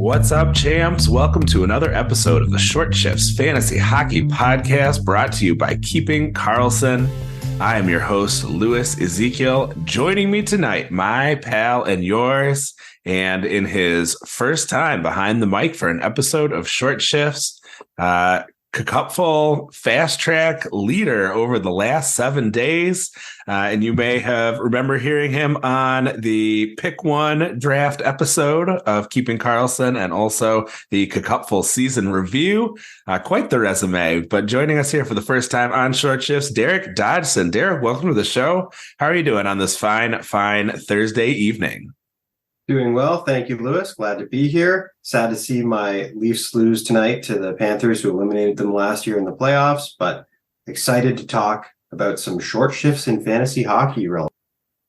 What's up, champs? Welcome to another episode of the Short Shifts Fantasy Hockey Podcast, brought to you by Keeping Carlsson. I am your host, Louis Ezekiel. Joining me tonight, my pal and yours, and in his first time behind the mic for an episode of Short Shifts, KKUPFL Fast Track leader over the last 7 days. And you may have remember hearing him on the Pick One draft episode of Keeping Carlsson and also the KKUPFL season review. Quite the resume, but joining us here for the first time on Short Shifts, Derrick Dodgson. Derrick, welcome to the show. How are you doing on this fine Thursday evening? Doing well. Thank you, Louis. Glad to be here. Sad to see my Leafs lose tonight to the Panthers, who eliminated them last year in the playoffs, but excited to talk about some short shifts in fantasy hockey.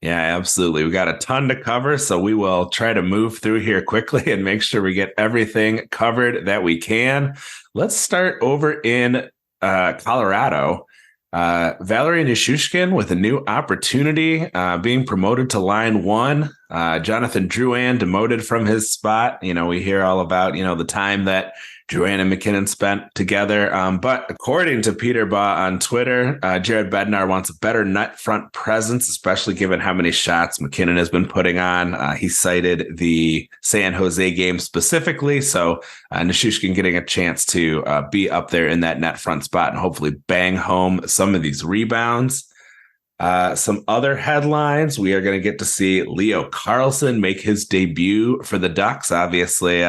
Yeah, absolutely. We got a ton to cover, so we will try to move through here quickly and make sure we get everything covered that we can. Let's start over in Colorado. Valeri and Nichushkin with a new opportunity, being promoted to line one. Jonathan Drouin demoted from his spot. You know, we hear all about, the time that Drouin and McKinnon spent together. But according to Peter Baugh on Twitter, Jared Bednar wants a better net front presence, especially given how many shots McKinnon has been putting on. He cited the San Jose game specifically. So Nichushkin getting a chance to be up there in that net front spot and hopefully bang home some of these rebounds. Some other headlines. We are going to get to see Leo Carlsson make his debut for the Ducks. Obviously,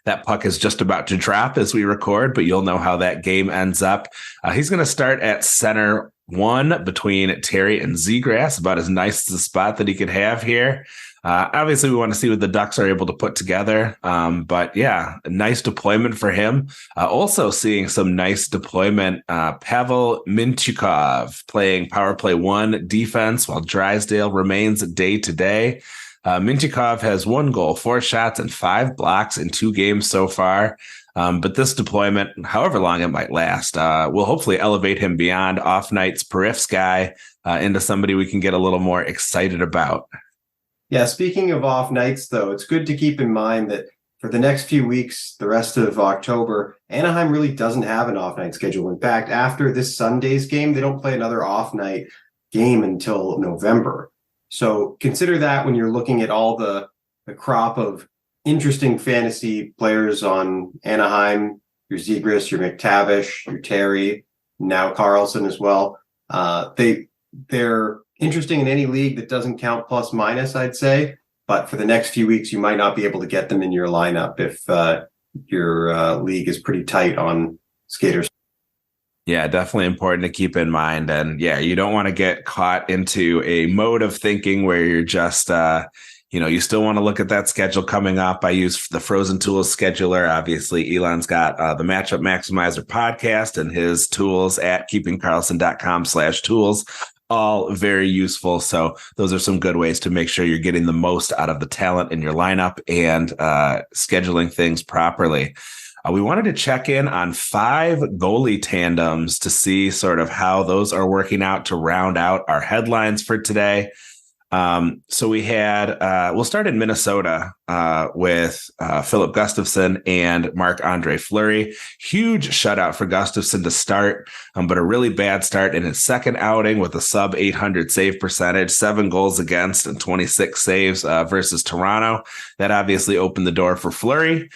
that puck is just about to drop as we record, but you'll know how that game ends up. He's going to start at center one between Terry and Zegras, about as nice as a spot that he could have here. Obviously, we want to see what the Ducks are able to put together. But yeah, a nice deployment for him. Also seeing some nice deployment. Pavel Mintyukov playing power play one defense while Drysdale remains day to day. Mintyukov has 1 goal, 4 shots, and 5 blocks in 2 games so far. But this deployment, however long it might last, will hopefully elevate him beyond off nights Perif's guy into somebody we can get a little more excited about. Yeah, speaking of off nights, though, it's good to keep in mind that for the next few weeks, the rest of October, Anaheim really doesn't have an off night schedule. In fact, after this Sunday's game, they don't play another off night game until November. So consider that when you're looking at all the crop of interesting fantasy players on Anaheim, your Zegras, your McTavish, your Terry, now Carlsson as well. They're interesting in any league that doesn't count plus minus, I'd say. But for the next few weeks, you might not be able to get them in your lineup if your league is pretty tight on skaters. Yeah, definitely important to keep in mind. And yeah, you don't want to get caught into a mode of thinking where you're just, you still want to look at that schedule coming up. I use the Frozen Tools scheduler. Obviously, Elon's got the Matchup Maximizer podcast and his tools at keepingcarlsson.com/tools. All very useful. So those are some good ways to make sure you're getting the most out of the talent in your lineup and scheduling things properly. We wanted to check in on 5 goalie tandems to see sort of how those are working out to round out our headlines for today. So we had, we'll start in Minnesota with Filip Gustavsson and Marc-Andre Fleury. Huge shutout for Gustavsson to start, but a really bad start in his second outing with a sub 800 save percentage, 7 goals against and 26 saves versus Toronto. That obviously opened the door for Fleury.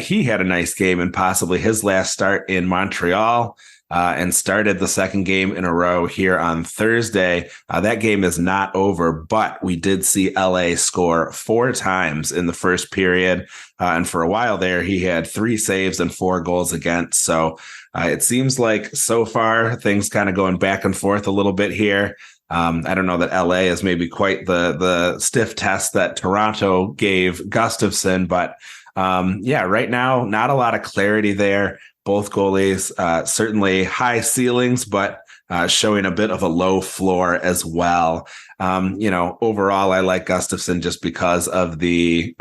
He had a nice game and possibly his last start in Montreal. And started the second game in a row here on Thursday. That game is not over, but we did see LA score 4 times in the first period. And for a while there, he had 3 saves and 4 goals against. So it seems like so far things kind of going back and forth a little bit here. I don't know that LA is maybe quite the stiff test that Toronto gave Gustavsson, but right now, not a lot of clarity there. Both goalies, certainly high ceilings, but showing a bit of a low floor as well. Overall, I like Gustavsson just because of the,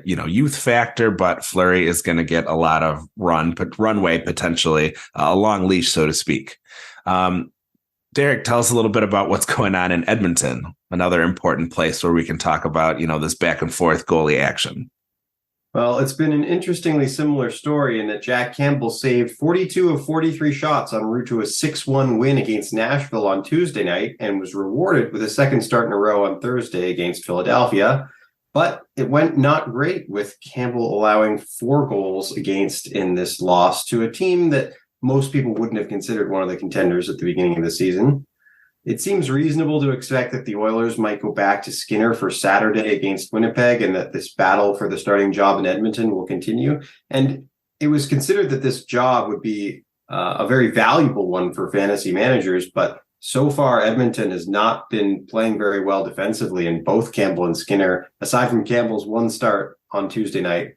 youth factor, but Fleury is going to get a lot of runway, potentially a long leash, so to speak. Derrick, tell us a little bit about what's going on in Edmonton, another important place where we can talk about, this back and forth goalie action. Well, it's been an interestingly similar story in that Jack Campbell saved 42 of 43 shots en route to a 6-1 win against Nashville on Tuesday night and was rewarded with a second start in a row on Thursday against Philadelphia. But it went not great, with Campbell allowing 4 goals against in this loss to a team that most people wouldn't have considered one of the contenders at the beginning of the season. It seems reasonable to expect that the Oilers might go back to Skinner for Saturday against Winnipeg, and that this battle for the starting job in Edmonton will continue. And it was considered that this job would be a very valuable one for fantasy managers, but so far Edmonton has not been playing very well defensively, and both Campbell and Skinner, aside from Campbell's one start on Tuesday night,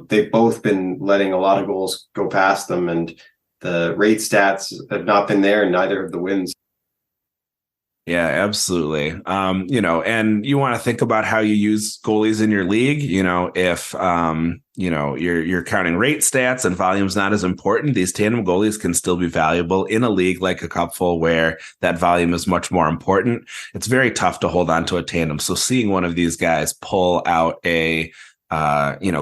they've both been letting a lot of goals go past them, and the rate stats have not been there in neither of the wins. Yeah, absolutely. And you want to think about how you use goalies in your league. If you're counting rate stats and volume's not as important, these tandem goalies can still be valuable in a league like a cupful where that volume is much more important. It's very tough to hold on to a tandem. So seeing one of these guys pull out a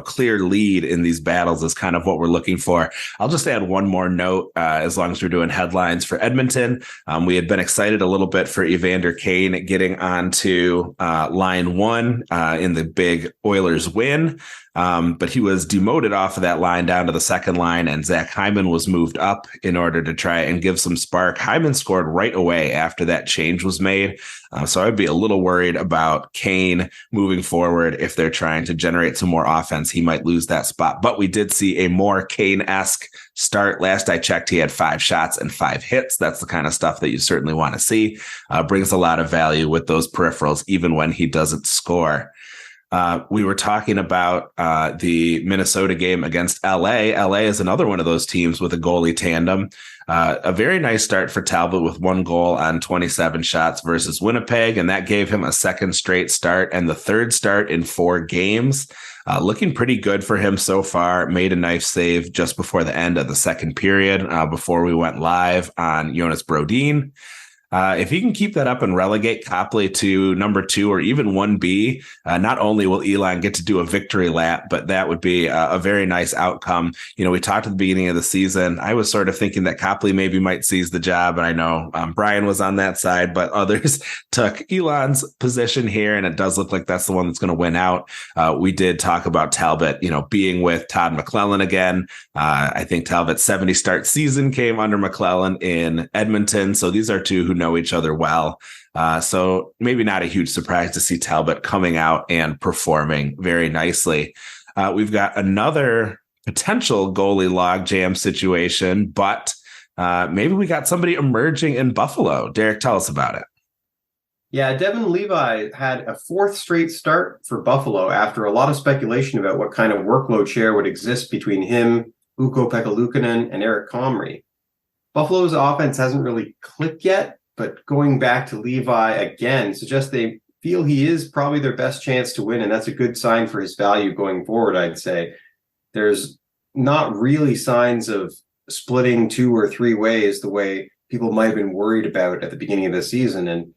clear lead in these battles is kind of what we're looking for. I'll just add one more note, as long as we're doing headlines for Edmonton. We had been excited a little bit for Evander Kane getting onto line 1 in the big Oilers win. But he was demoted off of that line down to the second line, and Zach Hyman was moved up in order to try and give some spark. Hyman scored right away after that change was made. So I'd be a little worried about Kane moving forward. If they're trying to generate some more offense, he might lose that spot. But we did see a more Kane-esque start. Last I checked, he had 5 shots and 5 hits. That's the kind of stuff that you certainly want to see. Brings a lot of value with those peripherals, even when he doesn't score. We were talking about the Minnesota game against LA. LA is another one of those teams with a goalie tandem. A very nice start for Talbot with 1 goal on 27 shots versus Winnipeg, and that gave him a second straight start and the third start in 4 games. Looking pretty good for him so far. Made a nice save just before the end of the second period, before we went live on Joonas Brodin. If he can keep that up and relegate Copley to number 2 or even 1B, not only will Elon get to do a victory lap, but that would be a very nice outcome. We talked at the beginning of the season. I was sort of thinking that Copley maybe might seize the job, and I know Brian was on that side, but others took Elon's position here, and it does look like that's the one that's going to win out. We did talk about Talbot, being with Todd McClellan again. I think Talbot's 70 start season came under McClellan in Edmonton, so these are two who know each other well. So maybe not a huge surprise to see Talbot coming out and performing very nicely. We've got another potential goalie logjam situation, but maybe we got somebody emerging in Buffalo. Derek, tell us about it. Yeah, Devon Levi had a 4th straight start for Buffalo after a lot of speculation about what kind of workload share would exist between him, Ukko-Pekka Luukkonen, and Eric Comrie. Buffalo's offense hasn't really clicked yet, but going back to Levi again suggests they feel he is probably their best chance to win, and that's a good sign for his value going forward, I'd say. There's not really signs of splitting 2 or 3 ways the way people might have been worried about at the beginning of the season. And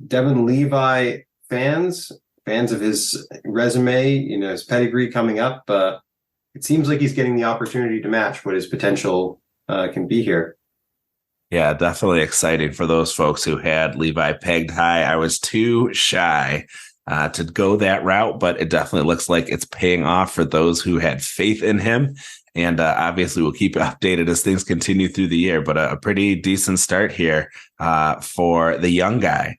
Devon Levi fans of his resume, his pedigree coming up, it seems like he's getting the opportunity to match what his potential can be here. Yeah, definitely exciting for those folks who had Levi pegged high. I was too shy to go that route, but it definitely looks like it's paying off for those who had faith in him. And obviously, we'll keep you updated as things continue through the year, but a pretty decent start here for the young guy.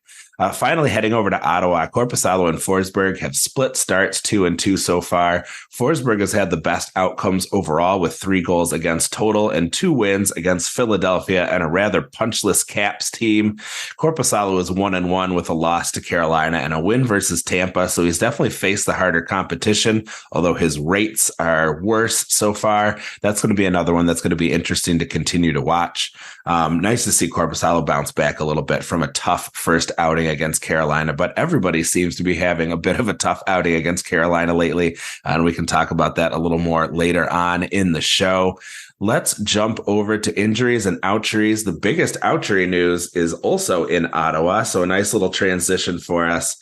Finally, heading over to Ottawa, Korpisalo and Forsberg have split starts 2-2 so far. Forsberg has had the best outcomes overall with 3 goals against total and 2 wins against Philadelphia and a rather punchless Caps team. Korpisalo is 1-1 with a loss to Carolina and a win versus Tampa, so he's definitely faced the harder competition, although his rates are worse so far. That's going to be another one that's going to be interesting to continue to watch. Nice to see Korpisalo bounce back a little bit from a tough first outing against Carolina, but everybody seems to be having a bit of a tough outing against Carolina lately, and we can talk about that a little more later on in the show. Let's jump over to injuries and outjuries. The biggest outjury news is also in Ottawa, so a nice little transition for us.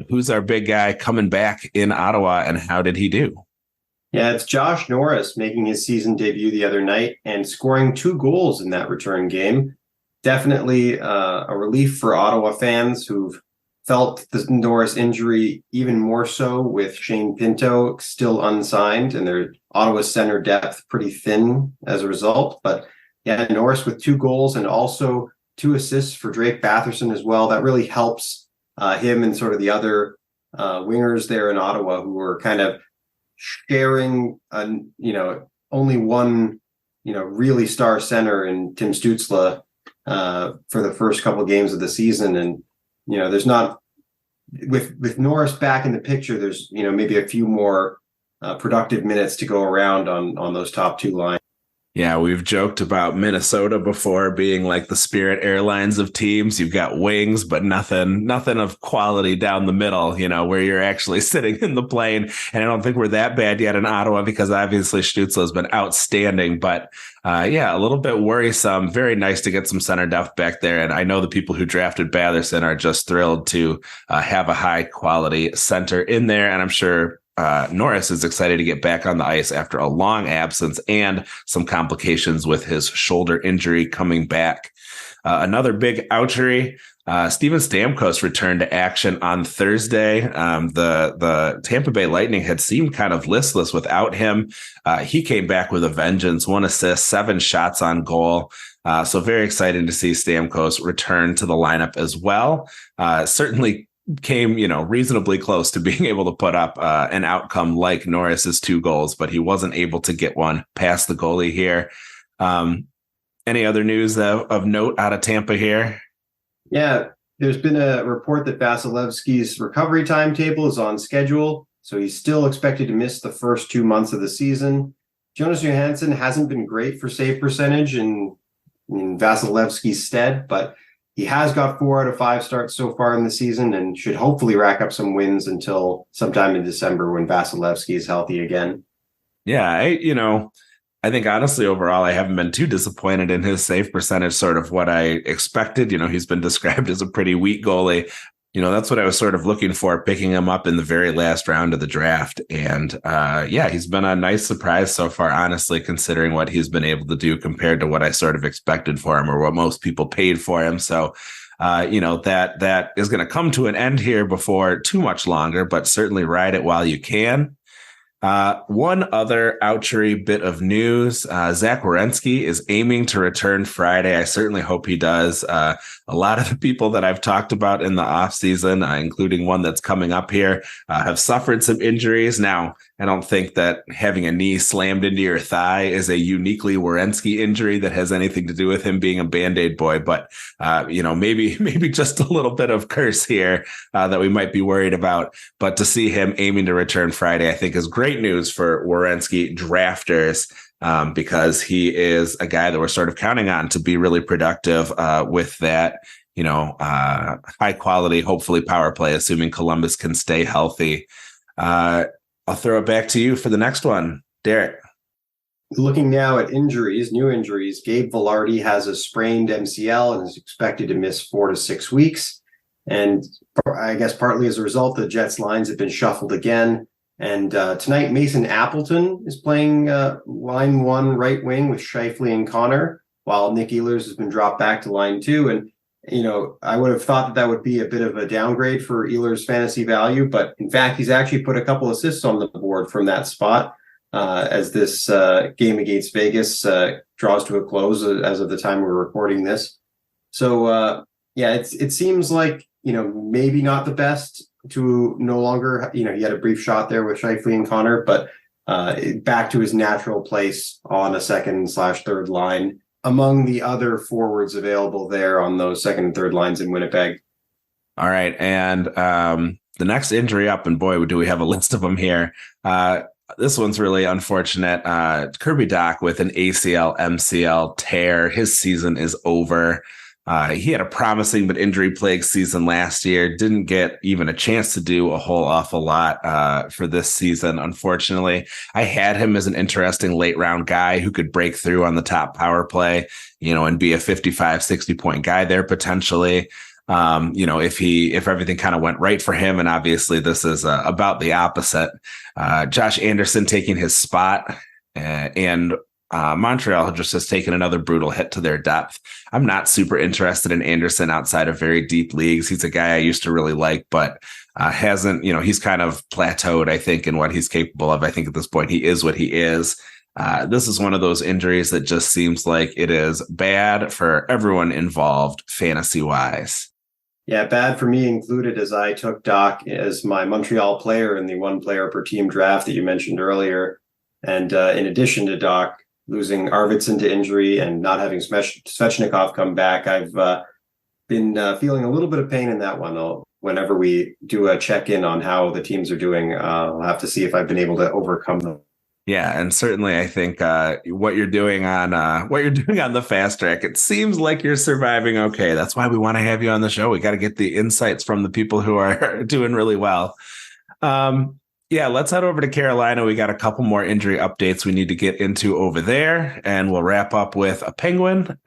Who's our big guy coming back in Ottawa, and how did he do? Yeah, it's Josh Norris making his season debut the other night and scoring 2 goals in that return game. Definitely a relief for Ottawa fans who've felt the Norris injury even more so with Shane Pinto still unsigned and their Ottawa center depth pretty thin as a result. But yeah, Norris with 2 goals and also 2 assists for Drake Batherson as well. That really helps him and sort of the other wingers there in Ottawa who were kind of sharing, only one, really star center in Tim Stützle for the first couple games of the season. And, there's not, with Norris back in the picture, there's, maybe a few more productive minutes to go around on those top 2 lines. Yeah, we've joked about Minnesota before being like the Spirit Airlines of teams. You've got wings, but nothing of quality down the middle, where you're actually sitting in the plane. And I don't think we're that bad yet in Ottawa because obviously Stützle has been outstanding. But a little bit worrisome. Very nice to get some center depth back there. And I know the people who drafted Batherson are just thrilled to have a high quality center in there. And I'm sure Norris is excited to get back on the ice after a long absence and some complications with his shoulder injury coming back. Another big outjury. Steven Stamkos returned to action on Thursday. The Tampa Bay Lightning had seemed kind of listless without him. He came back with a vengeance, 1 assist, 7 shots on goal. So very exciting to see Stamkos return to the lineup as well. Certainly came, reasonably close to being able to put up an outcome like Norris's 2 goals, but he wasn't able to get one past the goalie here. Any other news of note out of Tampa here? Yeah, there's been a report that Vasilevsky's recovery timetable is on schedule, so he's still expected to miss the first 2 months of the season. Jonas Johansson hasn't been great for save percentage in Vasilevsky's stead, but he has got 4 out of 5 starts so far in the season and should hopefully rack up some wins until sometime in December when Vasilevsky is healthy again. Yeah, I think honestly, overall, I haven't been too disappointed in his save percentage, sort of what I expected. He's been described as a pretty weak goalie. That's what I was sort of looking for, picking him up in the very last round of the draft. And he's been a nice surprise so far, honestly, considering what he's been able to do compared to what I sort of expected for him or what most people paid for him. So, that is going to come to an end here before too much longer, but certainly ride it while you can. One other outjury bit of news, Zach Werenski is aiming to return Friday. I certainly hope he does. A lot of the people that I've talked about in the offseason, including one that's coming up here, have suffered some injuries. Now, I don't think that having a knee slammed into your thigh is a uniquely Werenski injury that has anything to do with him being a Band-Aid boy, but maybe just a little bit of curse here that we might be worried about. But to see him aiming to return Friday, I think is great news for Werenski drafters. Because he is a guy that we're sort of counting on to be really productive with that, high quality, hopefully power play, assuming Columbus can stay healthy. I'll throw it back to you for the next one, Derek. Looking now at injuries, new injuries, Gabe Vilardi has a sprained MCL and is expected to miss 4 to 6 weeks. And I guess partly as a result, the Jets lines have been shuffled again. And tonight, Mason Appleton is playing line 1 right wing with Scheifele and Connor, while Nick Ehlers has been dropped back to line 2. And, I would have thought that would be a bit of a downgrade for Ehlers' fantasy value. But in fact, he's actually put a couple assists on the board from that spot as this game against Vegas draws to a close as of the time we're recording this. So, it seems like, maybe not the best to no longer, he had a brief shot there with Scheifele and Connor, but back to his natural place on a 2nd/3rd line among the other forwards available there on those 2nd and 3rd lines in Winnipeg. All right. And the next injury up, and boy, do we have a list of them here. This one's really unfortunate. Kirby Dach with an ACL, MCL tear. His season is over. He had a promising but injury-plagued season last year. Didn't get even a chance to do a whole awful lot for this season, unfortunately. I had him as an interesting late-round guy who could break through on the top power play, and be a 55, 60-point guy there potentially. If everything kind of went right for him, and obviously this is about the opposite. Josh Anderson taking his spot, and Montreal just has taken another brutal hit to their depth. I'm not super interested in Anderson outside of very deep leagues. He's a guy I used to really like, but hasn't, he's kind of plateaued, I think, in what he's capable of. I think at this point he is what he is. This is one of those injuries that just seems like it is bad for everyone involved fantasy wise. Yeah, bad for me included, as I took Dach as my Montreal player in the one player per team draft that you mentioned earlier. And in addition to Dach losing Arvidsson to injury and not having Svechnikov come back, I've been feeling a little bit of pain in that one. Whenever we do a check-in on how the teams are doing, I'll have to see if I've been able to overcome them. Yeah, and certainly I think what you're doing on the fast track, it seems like you're surviving okay. That's why we want to have you on the show. We got to get the insights from the people who are doing really well. Let's head over to Carolina. We got a couple more injury updates we need to get into over there, and we'll wrap up with a Penguin,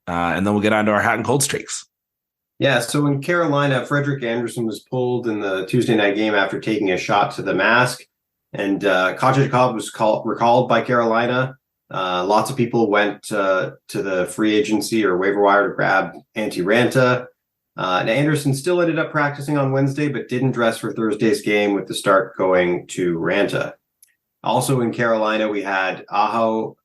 and then we'll get on to our hot and cold streaks. Yeah, so in Carolina, Frederik Andersen was pulled in the Tuesday night game after taking a shot to the mask. And Kochetkov was recalled by Carolina. Lots of people went to the free agency or waiver wire to grab Antti Ranta. And Anderson still ended up practicing on Wednesday, but didn't dress for Thursday's game, with the start going to Ranta. Also in Carolina, we had Aho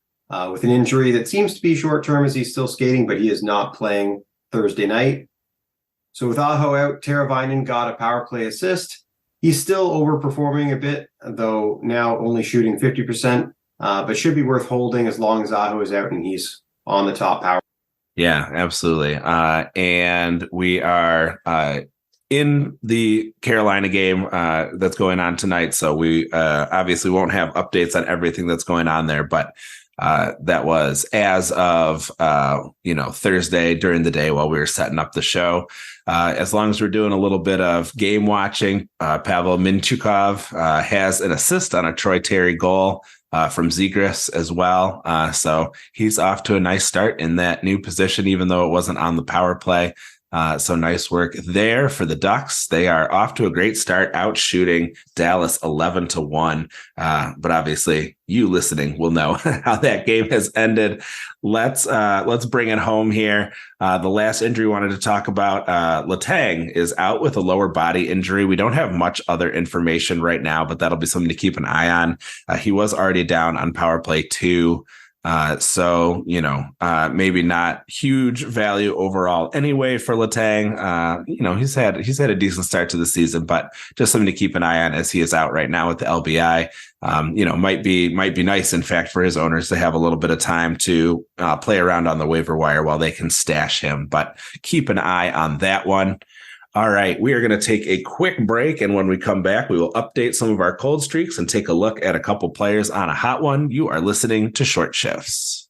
with an injury that seems to be short-term as he's still skating, but he is not playing Thursday night. So with Aho out, Teravainen got a power play assist. He's still overperforming a bit, though now only shooting 50%, but should be worth holding as long as Aho is out and he's on the top power. Yeah, absolutely. And we are in the Carolina game that's going on tonight. So we obviously won't have updates on everything that's going on there, but that was as of, Thursday during the day while we were setting up the show. As long as we're doing a little bit of game watching, Pavel Mintyukov has an assist on a Troy Terry goal from Zegras as well. So he's off to a nice start in that new position, even though it wasn't on the power play. So nice work there for the Ducks. They are off to a great start, out shooting Dallas 11-1. But obviously you listening will know how that game has ended. Let's bring it home here. The last injury we wanted to talk about, Letang is out with a lower body injury. We don't have much other information right now, but that'll be something to keep an eye on. He was already down on power play 2. Maybe not huge value overall anyway for Letang. He's had a decent start to the season, but just something to keep an eye on as he is out right now with the LBI. Might be nice, in fact, for his owners to have a little bit of time to play around on the waiver wire while they can stash him, but keep an eye on that one. All right, we are going to take a quick break, and when we come back, we will update some of our cold streaks and take a look at a couple players on a hot one. You are listening to Short Shifts.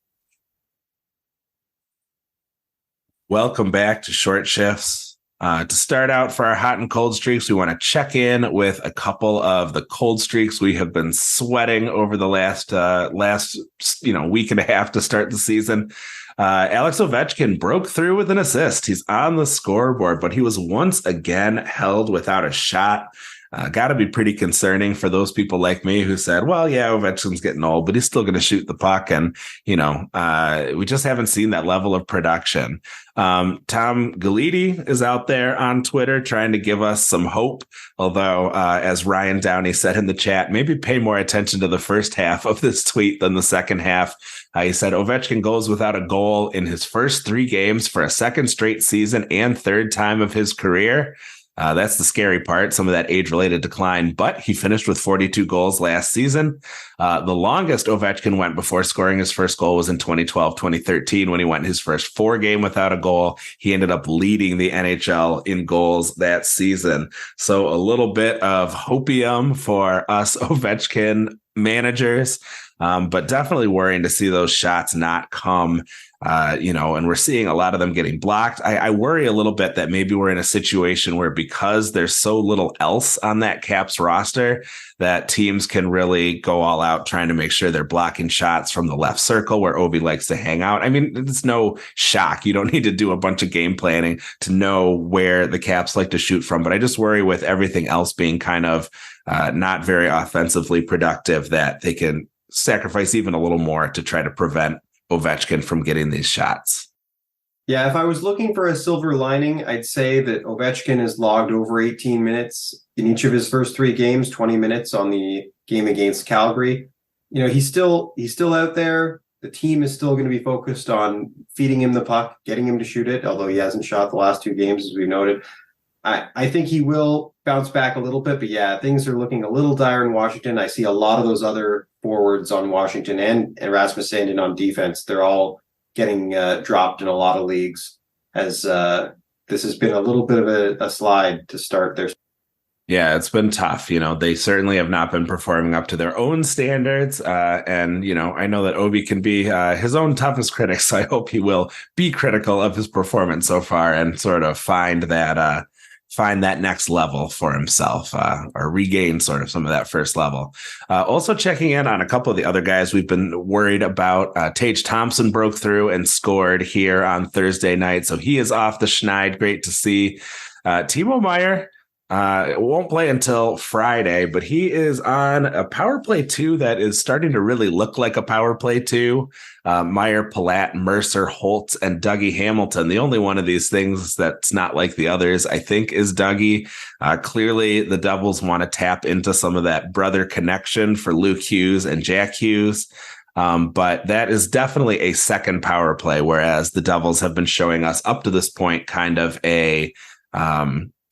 Welcome back to Short Shifts. To start out for our hot and cold streaks, we want to check in with a couple of the cold streaks we have been sweating over the last week and a half to start the season. Alex Ovechkin broke through with an assist. He's on the scoreboard, but he was once again held without a shot. Got to be pretty concerning for those people like me who said, well, yeah, Ovechkin's getting old, but he's still going to shoot the puck. And, we just haven't seen that level of production. Tom Galiti is out there on Twitter trying to give us some hope. Although, as Ryan Downey said in the chat, maybe pay more attention to the first half of this tweet than the second half. He said Ovechkin goes without a goal in his first 3 games for a second straight season and third time of his career. That's the scary part, some of that age-related decline, but he finished with 42 goals last season. The longest Ovechkin went before scoring his first goal was in 2012-2013 when he went his first 4 game without a goal. He ended up leading the NHL in goals that season. So a little bit of hopium for us Ovechkin managers. But definitely worrying to see those shots not come, and we're seeing a lot of them getting blocked. I worry a little bit that maybe we're in a situation where, because there's so little else on that Caps roster, that teams can really go all out trying to make sure they're blocking shots from the left circle where Ovi likes to hang out. I mean, it's no shock. You don't need to do a bunch of game planning to know where the Caps like to shoot from. But I just worry, with everything else being kind of not very offensively productive, that they can sacrifice even a little more to try to prevent Ovechkin from getting these shots. Yeah, if I was looking for a silver lining, I'd say that Ovechkin has logged over 18 minutes in each of his first 3 games, 20 minutes on the game against Calgary. He's still out there. The team is still going to be focused on feeding him the puck, getting him to shoot it, although he hasn't shot the last 2 games, as we noted. I think he will bounce back a little bit, but yeah, things are looking a little dire in Washington. I see a lot of those other forwards on Washington and Rasmus Sandin on defense. They're all getting dropped in a lot of leagues, as this has been a little bit of a slide to start their. Yeah, it's been tough. They certainly have not been performing up to their own standards. And I know that Ovi can be his own toughest critic, so I hope he will be critical of his performance so far and sort of find that next level for himself, or regain sort of some of that first level. Also checking in on a couple of the other guys we've been worried about. Tage Thompson broke through and scored here on Thursday night, so he is off the schneid. Great to see. Timo Meier won't play until Friday, but he is on a power play 2 that is starting to really look like a power play 2. Meier, Palat, Mercer, Holtz, and Dougie Hamilton. The only one of these things that's not like the others, I think, is Dougie. Clearly, the Devils want to tap into some of that brother connection for Luke Hughes and Jack Hughes. But that is definitely a second power play, whereas the Devils have been showing us up to this point kind of a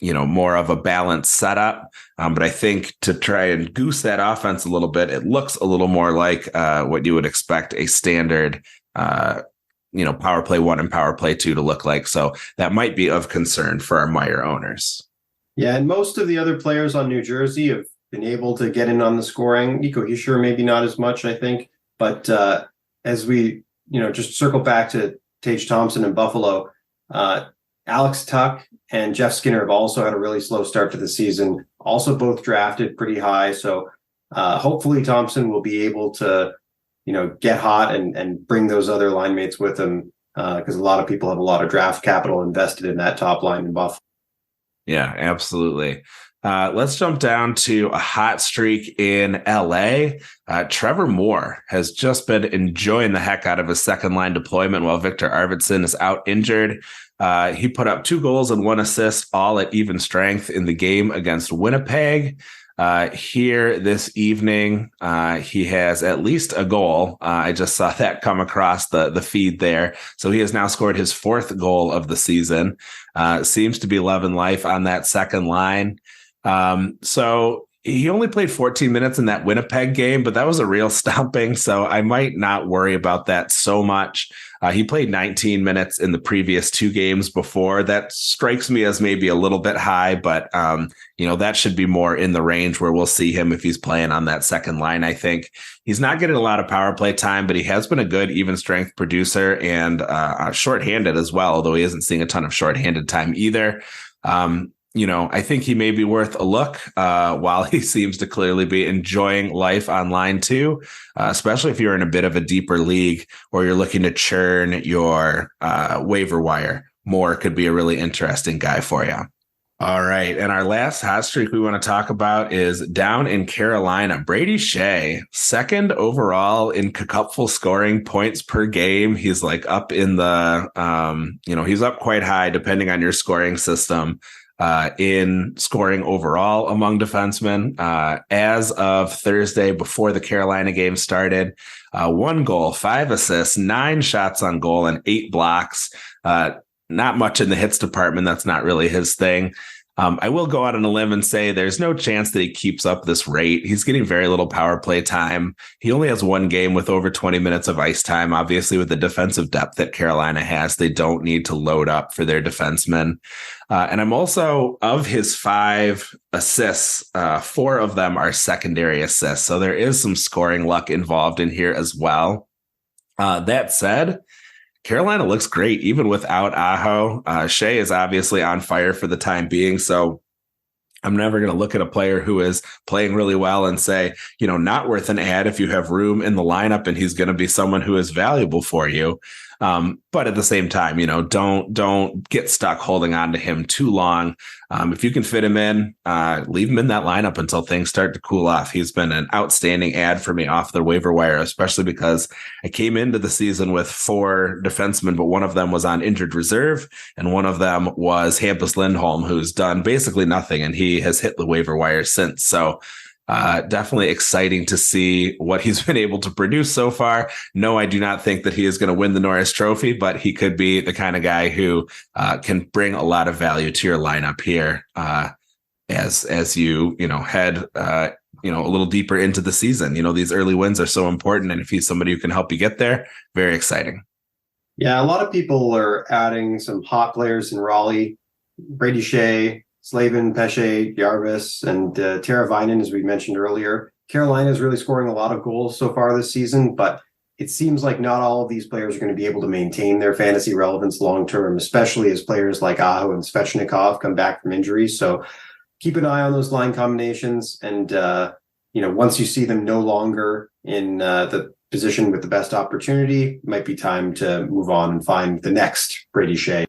more of a balanced setup. But I think to try and goose that offense a little bit, it looks a little more like what you would expect a standard, power play 1 and power play 2 to look like. So that might be of concern for our Meier owners. Yeah, and most of the other players on New Jersey have been able to get in on the scoring. Nico Hischier, maybe not as much, I think. But as we, just circle back to Tage Thompson in Buffalo, Alex Tuch and Jeff Skinner have also had a really slow start to the season, also both drafted pretty high. So hopefully Thompson will be able to, get hot and bring those other line mates with him, because a lot of people have a lot of draft capital invested in that top line in Buffalo. Yeah, absolutely. Let's jump down to a hot streak in LA. Trevor Moore has just been enjoying the heck out of his second line deployment while Victor Arvidsson is out injured. He put up 2 goals and 1 assist, all at even strength in the game against Winnipeg. Here this evening, he has at least a goal. I just saw that come across the feed there. So he has now scored his 4th goal of the season. Seems to be loving life on that second line. So he only played 14 minutes in that Winnipeg game, but that was a real stomping. So I might not worry about that so much. He played 19 minutes in the previous 2 games before. That strikes me as maybe a little bit high, but that should be more in the range where we'll see him if he's playing on that second line. I think he's not getting a lot of power play time, but he has been a good even strength producer and shorthanded as well, although he isn't seeing a ton of shorthanded time either. I think he may be worth a look while he seems to clearly be enjoying life on line 2, especially if you're in a bit of a deeper league or you're looking to churn your waiver wire. Moore could be a really interesting guy for you. All right. And our last hot streak we want to talk about is down in Carolina. Brady Skjei, 2nd overall in KKUPFL scoring points per game. He's like up in the, he's up quite high depending on your scoring system. In scoring overall among defensemen. As of Thursday, before the Carolina game started, 1 goal, 5 assists, 9 shots on goal, and 8 blocks. Not much in the hits department. That's not really his thing. I will go out on a limb and say there's no chance that he keeps up this rate. He's getting very little power play time. He only has one game with over 20 minutes of ice time. Obviously, with the defensive depth that Carolina has, they don't need to load up for their defensemen. And I'm also, of his 5 assists, 4 of them are secondary assists. So there is some scoring luck involved in here as well. That said, Carolina looks great, even without Aho. Skjei is obviously on fire for the time being, so I'm never going to look at a player who is playing really well and say, not worth an ad if you have room in the lineup and he's going to be someone who is valuable for you. But at the same time, don't get stuck holding on to him too long. If you can fit him in, leave him in that lineup until things start to cool off. He's been an outstanding ad for me off the waiver wire, especially because I came into the season with 4 defensemen, but one of them was on injured reserve and one of them was Hampus Lindholm, who's done basically nothing, and he has hit the waiver wire since. So definitely exciting to see what he's been able to produce so far. No, I do not think that he is going to win the Norris Trophy, but he could be the kind of guy who can bring a lot of value to your lineup here as you head a little deeper into the season. These early wins are so important, and if he's somebody who can help you get there, very exciting. Yeah, a lot of people are adding some hot players in Raleigh, Brady Skjei, Slavin, Pesce, Jarvis, and Teravainen, as we mentioned earlier. Carolina is really scoring a lot of goals so far this season, but it seems like not all of these players are going to be able to maintain their fantasy relevance long-term, especially as players like Aho and Svechnikov come back from injuries. So keep an eye on those line combinations. And, once you see them no longer in the position with the best opportunity, it might be time to move on and find the next Brady Skjei.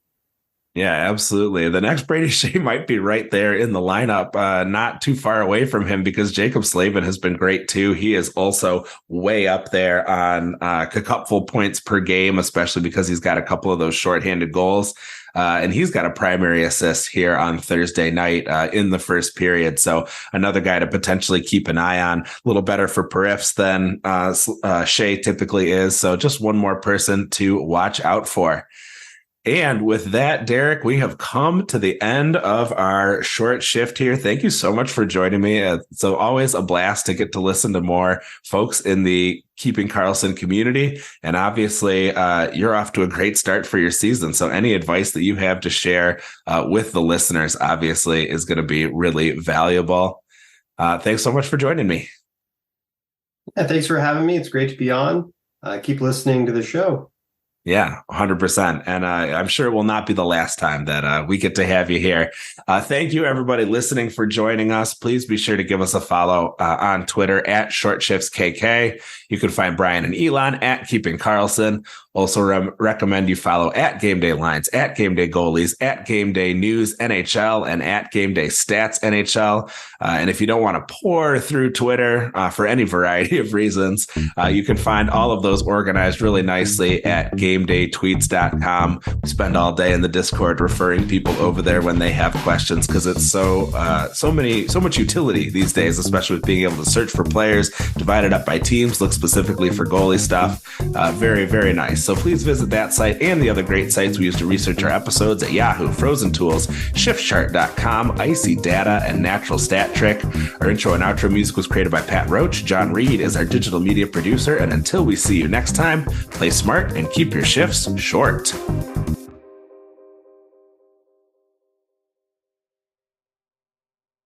Yeah, absolutely. The next Brady Skjei might be right there in the lineup, not too far away from him, because Jacob Slavin has been great too. He is also way up there on KKUPFL points per game, especially because he's got a couple of those shorthanded goals. And he's got a primary assist here on Thursday night in the first period. So another guy to potentially keep an eye on. A little better for Perifs than Skjei typically is. So just one more person to watch out for. And with that, Derek, we have come to the end of our short shift here. Thank you so much for joining me. It's always a blast to get to listen to more folks in the Keeping Carlsson community. And obviously, you're off to a great start for your season. So any advice that you have to share with the listeners, obviously, is going to be really valuable. Thanks so much for joining me. Yeah, thanks for having me. It's great to be on. Keep listening to the show. Yeah, 100%. And I'm sure it will not be the last time that we get to have you here. Thank you, everybody listening, for joining us. Please be sure to give us a follow on Twitter at ShortShiftsKK. You can find Brian and Elon at Keeping Carlsson. Also recommend you follow at Game Day Lines, at Game Day Goalies, at Game Day News NHL, and at Game Day Stats NHL. And if you don't want to pour through Twitter for any variety of reasons, you can find all of those organized really nicely at GameDayTweets.com. We spend all day in the Discord referring people over there when they have questions, because it's so much utility these days, especially with being able to search for players, divide it up by teams, look specifically for goalie stuff. Very, very nice. So please visit that site and the other great sites we use to research our episodes at Yahoo, Frozen Tools, ShiftChart.com, Icy Data, and Natural Stat Trick. Our intro and outro music was created by Pat Roach. John Reed is our digital media producer. And until we see you next time, play smart and keep your shifts short.